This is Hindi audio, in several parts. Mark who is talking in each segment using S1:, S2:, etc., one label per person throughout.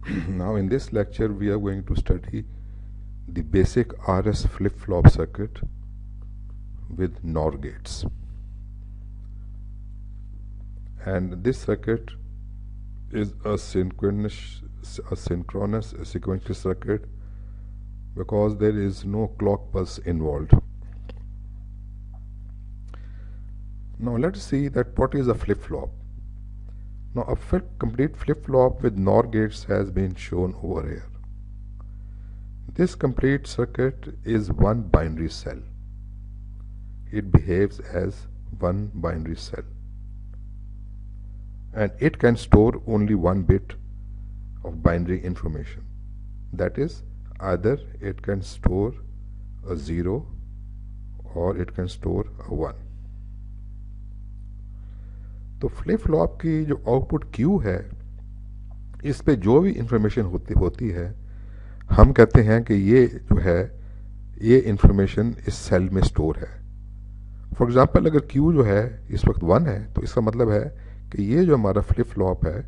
S1: Now in this lecture we are going to study the basic RS flip-flop circuit with NOR gates. And this circuit is a synchronous sequential circuit because there is no clock pulse involved. Now let's see that what is a flip-flop. Now a complete flip-flop with NOR gates has been shown over here. This complete circuit is one binary cell. It behaves as one binary cell. And it can store only one bit of binary information. That is, either it can store a 0 or it can store a 1. तो फ्लिप फ्लॉप की जो आउटपुट Q है, इस पे जो भी इंफॉर्मेशन होती है, हम कहते हैं कि ये जो है ये इंफॉर्मेशन इस सेल में स्टोर है. फॉर एग्जांपल अगर Q जो है इस वक्त 1 है तो इसका मतलब है कि ये जो हमारा फ्लिप फ्लॉप है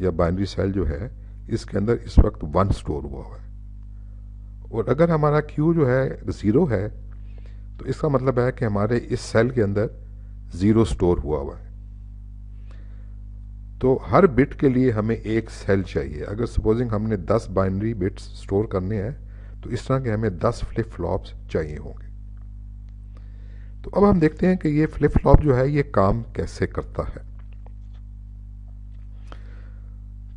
S1: या बाइनरी सेल जो है इसके अंदर इस वक्त 1 स्टोर हुआ है. और अगर हमारा Q जो है 0 है तो इसका मतलब है कि हमारे इस सेल के अंदर 0 स्टोर हुआ है. तो हर बिट के लिए हमें एक सेल चाहिए. अगर सपोजिंग हमने 10 बाइनरी बिट्स स्टोर करने हैं तो इस तरह के हमें 10 फ्लिप फ्लॉप्स चाहिए होंगे. तो अब हम देखते हैं कि ये फ्लिप फ्लॉप जो है ये काम कैसे करता है.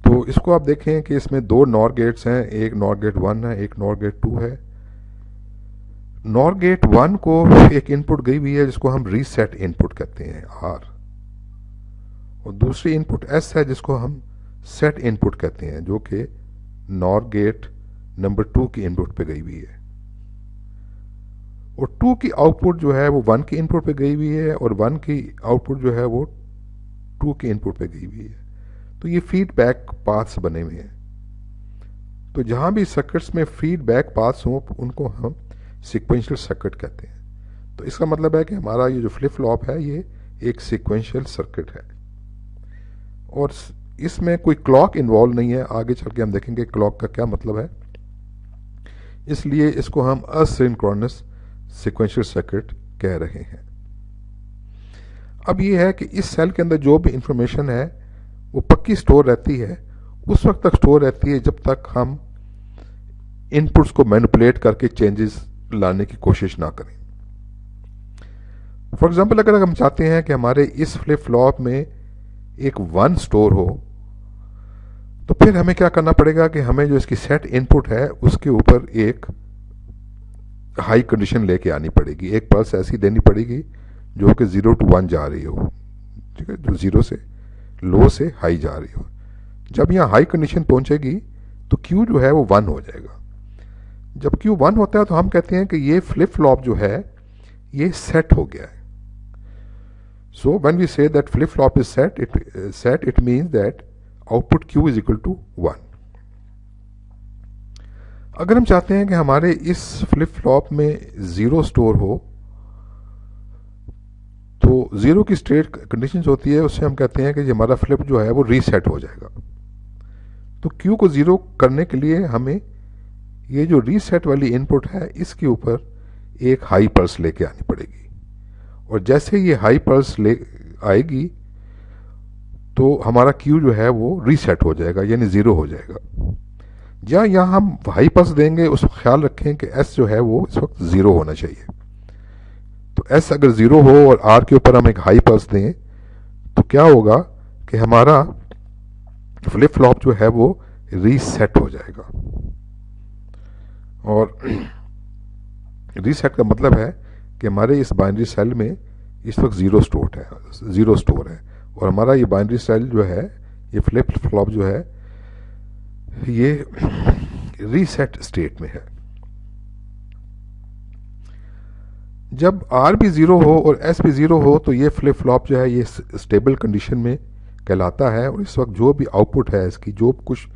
S1: तो इसको आप देखें कि इसमें 2 नॉर गेट्स हैं, एक नॉर गेट 1 है, एक नॉर गेट 2 है. नॉर गेट 1 को एक इनपुट गई हुई है जिसको हम रीसेट इनपुट कहते हैं R, और दूसरी इनपुट S है जिसको हम सेट इनपुट कहते हैं जो कि नॉर गेट नंबर 2 की इनपुट पे गई हुई है. और 2 की आउटपुट जो है वो 1 की इनपुट पे गई हुई है और 1 की आउटपुट जो है वो 2 की इनपुट पे गई हुई है. तो ये फीडबैक पाथ्स बने हुए हैं. तो जहां भी सर्किट्स में फीडबैक पाथ्स हों उनको हम सीक्वेंशियल सर्किट कहते हैं. तो इसका मतलब है कि हमारा ये जो फ्लिप फ्लॉप है ये एक सीक्वेंशियल सर्किट है और इसमें कोई क्लॉक इन्वॉल्व नहीं है. आगे चल के हम देखेंगे क्लॉक का क्या मतलब है. इसलिए इसको हम असिंक्रोनस सीक्वेंशियल सर्किट कह रहे हैं. अब ये है कि इस सेल के अंदर जो भी इंफॉर्मेशन है वो पक्की स्टोर रहती है, उस वक्त तक स्टोर रहती है जब तक हम इनपुट्स को मैनिपुलेट करके चेंजेस लाने की कोशिश ना करें. फॉर एग्जांपल अगर हम चाहते हैं कि हमारे इस फ्लिप फ्लॉप में एक 1 स्टोर हो तो फिर हमें क्या करना पड़ेगा कि हमें जो इसकी सेट इनपुट है उसके ऊपर एक हाई कंडीशन लेके आनी पड़ेगी. एक पल्स ऐसी देनी पड़ेगी जो कि 0 to 1 जा रही हो, ठीक है, जो 0 से लो से हाई जा रही हो. जब यहाँ हाई कंडीशन पहुंचेगी तो Q जो है वो 1 हो जाएगा. जब Q 1 होता है तो हम कहते हैं कि ये फ्लिप फ्लॉप जो है ये सेट हो गया है. So when we say that flip flop is set, it means that output Q is equal to 1. अगर हम चाहते हैं कि हमारे इस फ्लिप फ्लॉप में 0 स्टोर हो तो 0 की स्टेट कंडीशंस होती है, उससे हम कहते हैं कि हमारा फ्लिप जो है वो रीसेट हो जाएगा. तो Q को 0 करने के लिए हमें ये जो रीसेट वाली इनपुट है इसके ऊपर एक हाई पल्स लेके आनी पड़ेगी. और जैसे ये हाई पल्स ले आएगी तो हमारा Q जो है वो रीसेट हो जाएगा यानी 0 हो जाएगा. जहाँ यहाँ हम हाई पल्स देंगे उस ख्याल रखें कि S जो है वो इस वक्त 0 होना चाहिए. तो S अगर 0 हो और R के ऊपर हम एक हाई पल्स दें तो क्या होगा कि हमारा फ्लिप फ्लॉप जो है वो रीसेट हो जाएगा. और रीसेट का मतलब है कि हमारे इस बाइनरी सेल में इस वक्त 0 स्टोर है और हमारा ये बाइनरी सेल जो है ये फ्लिप फ्लॉप जो है ये रीसेट स्टेट में है. जब R भी 0 हो और S भी 0 हो तो ये फ्लिप फ्लॉप जो है ये स्टेबल कंडीशन में कहलाता है और इस वक्त जो भी आउटपुट है इसकी जो कुछ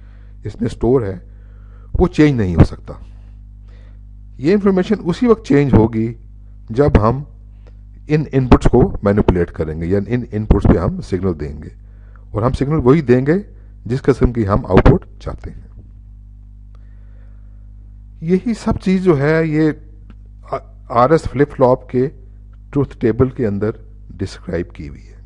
S1: इसमें स्टोर है वो चेंज नहीं हो सकता. ये इंफॉर्मेशन उसी वक्त चेंज होगी जब हम इन इनपुट्स को मैनिपुलेट करेंगे या इन इनपुट्स पे हम सिग्नल देंगे और हम सिग्नल वही देंगे जिस किस्म की हम आउटपुट चाहते हैं. यही सब चीज़ जो है ये आर एस फ्लिप फ्लॉप के ट्रूथ टेबल के अंदर डिस्क्राइब की हुई है।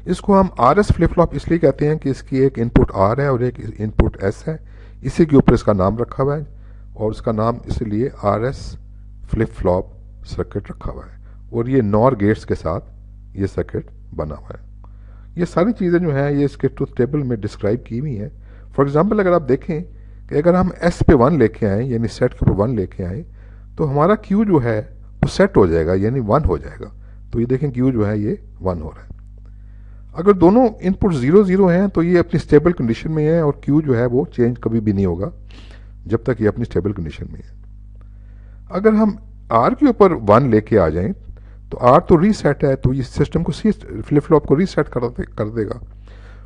S1: इसको हम आर एस फ्लिप फ्लॉप इसलिए कहते हैं कि इसकी एक इनपुट आर है और एक इनपुट एस है, इसी के ऊपर इसका नाम रखा हुआ है और उसका नाम इसलिए R S flip flop circuit रखा हुआ है और ये नॉर गेट्स के साथ ये सर्किट बना हुआ है। ये सारी चीज़ें जो हैं ये इसके ट्रूथ टेबल में डिस्क्राइब की हुई हैं। फॉर एग्जांपल अगर आप देखें कि अगर हम एस पे 1 लेके आए यानी सेट के ऊपर 1 लेके आए तो हमारा क्यू जो है वो सेट हो जाएगा यानी 1 हो जाएगा। तो ये देखें क्यू जो है ये 1 हो रहा है। अगर दोनों इनपुट 0 0 हैं तो ये अपनी स्टेबल कंडीशन में है और क्यू जो है वो चेंज कभी भी नहीं होगा जब तक ये अपनी स्टेबल कंडीशन में है। अगर हम आर के ऊपर 1 लेके आ जाएं तो आर तो रीसेट है तो ये सिस्टम को फ्लिप फ्लॉप को रीसेट कर देगा।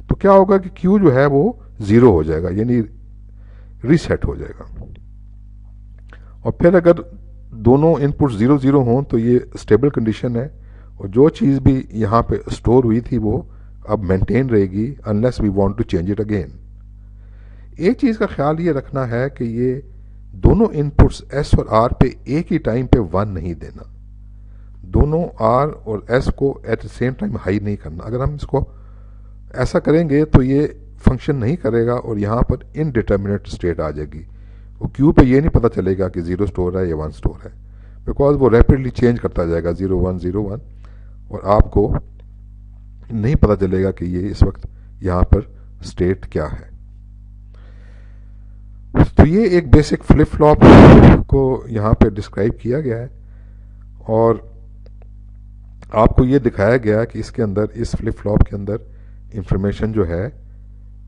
S1: तो क्या होगा कि क्यू जो है वो 0 हो जाएगा यानी रीसेट हो जाएगा। और फिर अगर दोनों इनपुट 0 0 हों तो ये स्टेबल कंडीशन है और जो चीज़ भी यहाँ पे स्टोर हुई थी वो अब मेंटेन रहेगी unless we want to change it again. एक चीज़ का ख्याल ये रखना है कि ये दोनों इनपुट्स एस और आर पे एक ही टाइम पे 1 नहीं देना, दोनों आर और एस को at the same time high नहीं करना। अगर हम इसको ऐसा करेंगे तो ये फंक्शन नहीं करेगा और यहाँ पर इनडिटर्मिनेट स्टेट आ जाएगी। वो क्यू पे ये नहीं पता चलेगा कि 0 स्टोर है या 1 स्टोर है, बिकॉज वो रैपिडली चेंज करता जाएगा 0 1 0 1 और आपको नहीं पता चलेगा कि ये इस वक्त यहाँ पर स्टेट क्या है। तो ये एक बेसिक फ्लिप फ्लॉप को यहाँ पे डिस्क्राइब किया गया है और आपको ये दिखाया गया कि इसके अंदर इस फ्लिप फ्लॉप के अंदर इंफॉर्मेशन जो है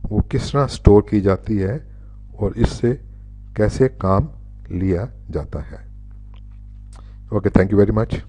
S1: वो किस तरह स्टोर की जाती है और इससे कैसे काम लिया जाता है। Okay, thank you very much.